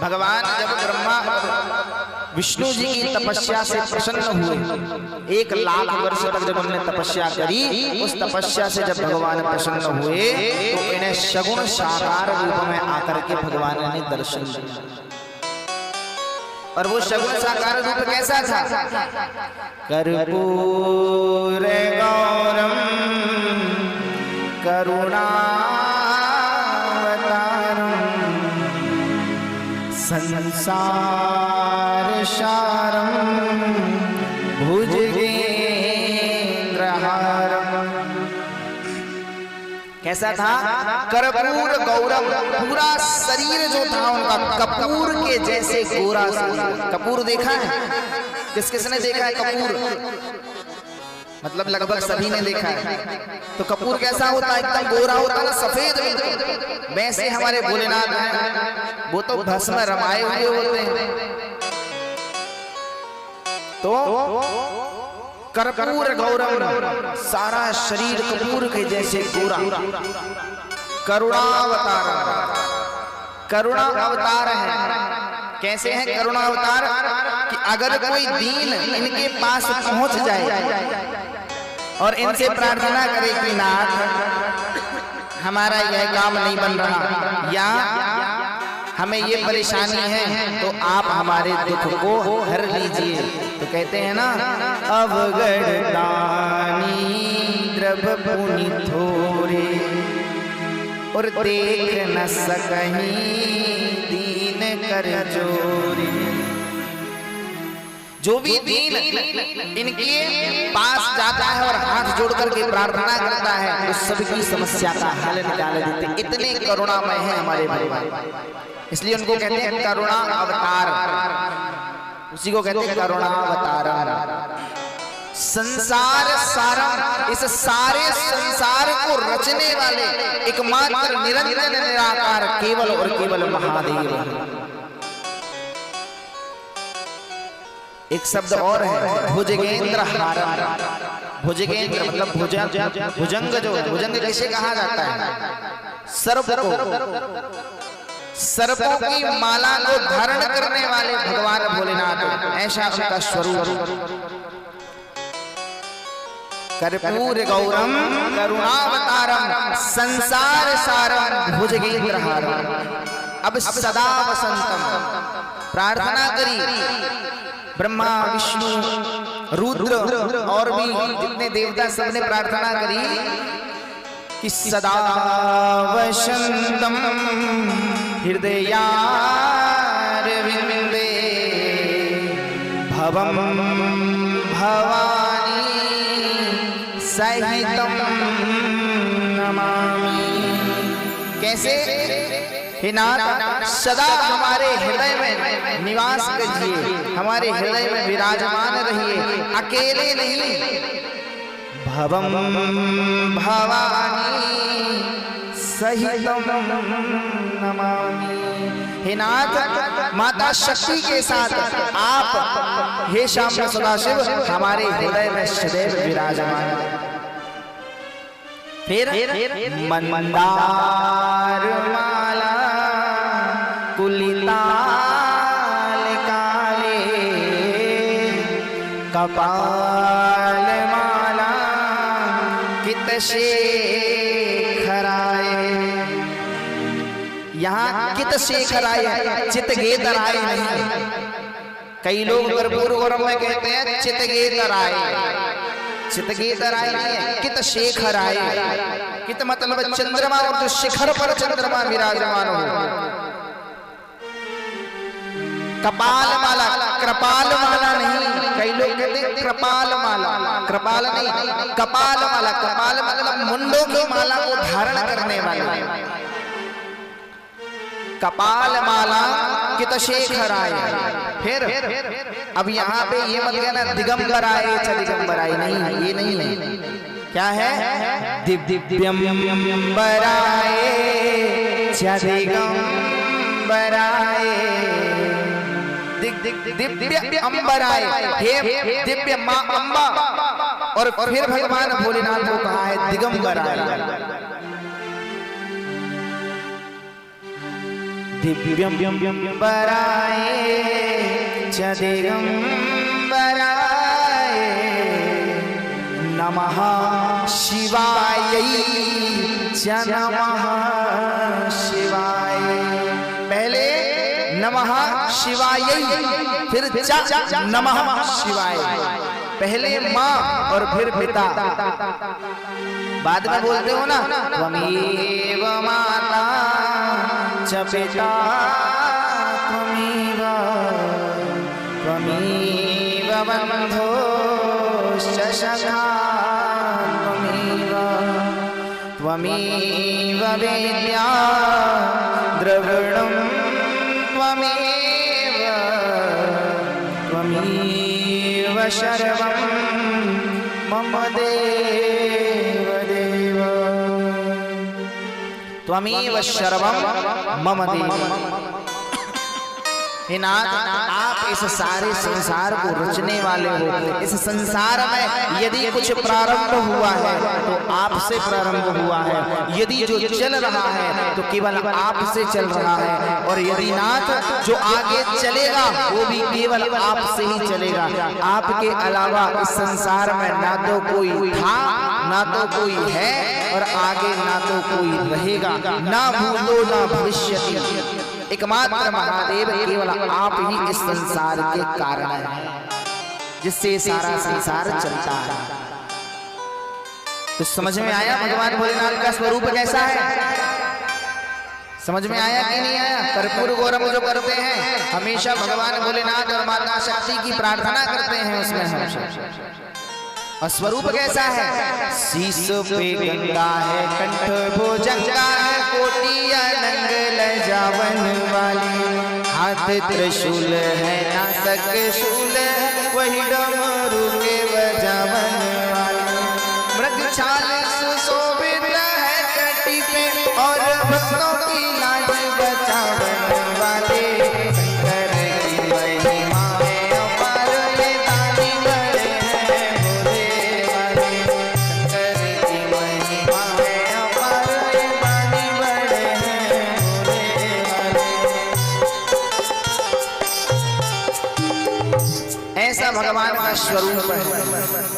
भगवान जब ब्रह्मा विष्णु जी की तपस्या से प्रसन्न हुए, 1 लाख वर्ष तक जब उन्होंने तपस्या करी, उस तपस्या से जब भगवान प्रसन्न हुए तो इन्हें सगुण साकार रूप में आकर के भगवान ने दर्शन दिया। और वो सगुण साकार रूप कैसा था? कर्पूर गौरम करुणावतारम संसार सारम भुजगेंद्रहारम। कैसा था? कर्पूर गौरम, पूरा शरीर जो था उनका कपूर के जैसे गोरा शरीर। कपूर देखा है? किस किसने देखा है कपूर? मतलब लगभग सभी ने देखा है। तो कपूर कैसा होता है? एकदम गोरा होता है ना, सफेद बिल्कुल। वैसे हमारे भोलेनाथ हैं, वो तो भस्म रमाए हुए होते हैं। तो कर्पूर गौरम, सारा शरीर कपूर के जैसे गोरा। करुणावतार, करुणा अवतार है। कैसे है करुणा अवतार? कि अगर कोई दीन इनके पास पहुंच जाए और इनसे प्रार्थना करे कि नाथ हमारा यह काम नहीं बन रहा या हमें ये परेशानी है, तो आप हमारे दुख को हर लीजिए। तो कहते हैं ना, अवगढ़ दानी द्रव पुनि थोरे और देख न सकहीं दीन कर जोरे। जो भी दीन इनके पास जाता है और हाथ जोड़ करके प्रार्थना करता है, उस सबकी समस्या का हल निकाल देते। इतने करुणामय हैं हमारे भगवान, इसलिए उनको कहते हैं करुणा अवतार। उसी को कहते हैं करुणा अवतार। संसार सारम, इस सारे संसार को रचने वाले एकमात्र निरंजन निराकार केवल और केवल महादेव। एक शब्द और है भुजगेंद्र हारम। भुजगेंद्र मतलब भुजंग। जो भुजंग कैसे कहा जाता है? सर्पों की माला को धारण करने वाले भगवान भोलेनाथ, ऐसा उनका स्वरूप। कर्पूर गौरम करुणावतारम संसार सारम भुजगेंद्रहारम। अब सदा वसंतम, प्रार्थना करी ब्रह्मा विष्णु रुद्र और भी जितने देवता सबने प्रार्थना करी कि सदा वसंतम हृदयारविंदे भवम भवानी सहितम नमामि। कैसे? हे नाथ, सदा हमारे हृदय में निवास कीजिए, हमारे हृदय में विराजमान रहिए, अकेले नहीं। भवम भवानी सहितम नमामि। हे नाथ, माता शक्ति के साथ आप हे श्याम सदाशिव हमारे हृदय में सदैव विराजमान। फिर मंदार माला कुलिताल काले कपाल माला कित शेखराय। यहाँ कित शेखराय है, चित गेतराय नहीं। कई लोग कर्पूर गौरम में कहते हैं चित गेतराय। चित गेतराय नहीं है, कित शेखराय। कित मतलब चंद्रमा, और जो शिखर पर चंद्रमा विराजमान हो। कपाल माला, कृपाल माला नहीं। कई लोग कहते हैं कृपाल माला, कृपाल नहीं, कपाल माला। कपाल मतलब मुंडों की माला को धारण करने वाला। कपाल माला कित शेखराय। फिर अब यहाँ पे ये मत कहना दिगंबराय च दिगंबराय, नहीं, ये नहीं है। क्या है? दिव्यंबराय च दिगंबराय। दिव्य अंबराय, हे दिव्य मां अंबा। और फिर भगवान भोलेनाथ को कहा है दिगंबराय। दिव्यं बराए च दिगंबराय नमः शिवाय च नमः शिवाय। पहले नमः शिवाय फिर च नमः शिवाय। पहले माँ और फिर पिता, बाद में बोलते हो ना त्वमेव माता च पिता त्वमेव बन्धुश्च सखा त्वमेव वेद्या द्रविणं त्वमेव सर्वं मम देव देव। त्वमेव सर्वं मम देव। हे नाथ, आप इस सारे संसार को रचने वाले हो। इस संसार में यदि कुछ प्रारंभ हुआ है तो आपसे प्रारंभ हुआ है, यदि जो चल रहा है तो केवल आपसे चल रहा है, और यदि नाथ जो आगे चलेगा वो भी केवल आपसे ही चलेगा। आपके अलावा इस संसार में ना तो कोई था, ना तो कोई है, और आगे ना तो कोई रहेगा, ना भूतो ना भविष्य। एकमात्र महादेव केवल आप ही इस संसार के कारण हैं, जिससे सारा संसार चलता है। तो समझ में आया भगवान भोलेनाथ का स्वरूप कैसा है? समझ में आया कि नहीं आया? कर्पूर गौरम जो करते हैं, हमेशा भगवान भोलेनाथ और माता शक्ति की प्रार्थना करते हैं उसमें हम। और स्वरूप कैसा है? शीश पे गंगा है, कंठ भुजंगा है, कोटि अनंग लजावन वाली, हाथ त्रिशूल है, नासक शूल है, वही डमरू के बजावन वाली, मृग छाल सुशोभित है कटी पे, और भक्तों की लाज बचावन वाले, शंकर की महिमा है अपार, ये दानी बड़े हैं भोले वाले, शंकर की महिमा है अपार, ये दानी बड़े हैं भोले वाले। ऐसा भगवान का स्वरूप है।